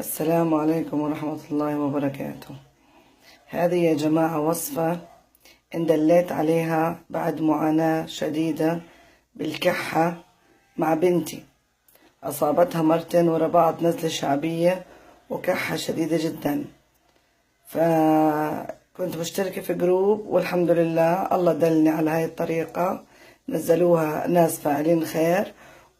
السلام عليكم ورحمة الله وبركاته. هذه يا جماعة وصفة إن دليت عليها بعد معاناة شديدة بالكحة مع بنتي. أصابتها مرتين ورا بعض نزلة شعبية وكحة شديدة جدا، فكنت مشتركة في جروب والحمد لله الله دلني على هاي الطريقة، نزلوها ناس فاعلين خير،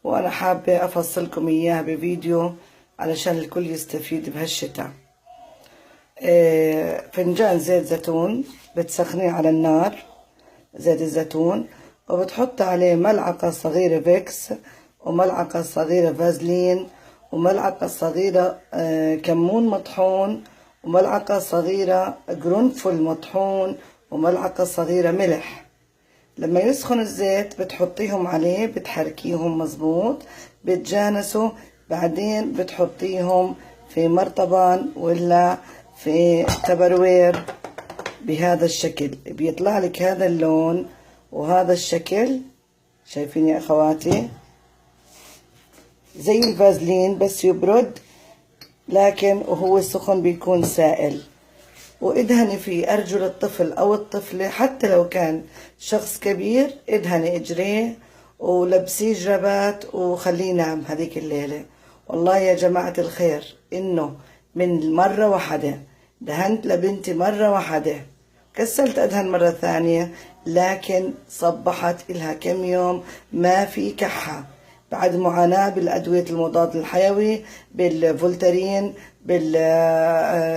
وأنا حابة أفصلكم إياها بفيديو علشان الكل يستفيد بهالشتاء. فنجان زيت زيتون بتسخنيه على النار، زيت الزيتون، وبتحط عليه ملعقة صغيرة فيكس، وملعقة صغيرة فازلين، وملعقة صغيرة كمون مطحون، وملعقة صغيرة قرنفل مطحون، وملعقة صغيرة ملح. لما يسخن الزيت بتحطيهم عليه، بتحركيهم مظبوط، بتجانسوا، بعدين بتحطيهم في مرطبان ولا في تبروير بهذا الشكل، بيطلع لك هذا اللون وهذا الشكل. شايفين يا اخواتي؟ زي الفازلين بس يبرد، لكن وهو سخن بيكون سائل. وادهني في ارجل الطفل او الطفلة، حتى لو كان شخص كبير ادهني اجريه ولبسيه جرابات وخليه ينام هذيك الليلة. والله يا جماعة الخير انه من مرة واحدة دهنت لبنتي مرة واحدة، كسلت ادهن مرة ثانية، لكن صبحت إلها كم يوم ما في كحة بعد معاناة بالأدوية المضاد الحيوي، بالفولترين،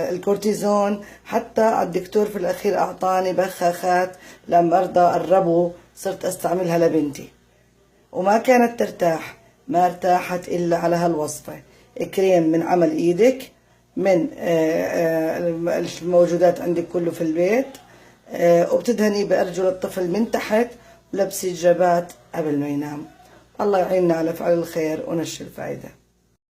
بالكورتيزون. حتى الدكتور في الأخير أعطاني بخاخات لمرضى قربوا، صرت أستعملها لبنتي وما كانت ترتاح، ما ارتاحت إلا على هالوصفة. كريم من عمل إيدك، من الموجودات عندك كله في البيت، وبتدهني بأرجل الطفل من تحت، ولبسي الجبات قبل ما ينام. الله يعيننا على فعل الخير ونشر الفائدة.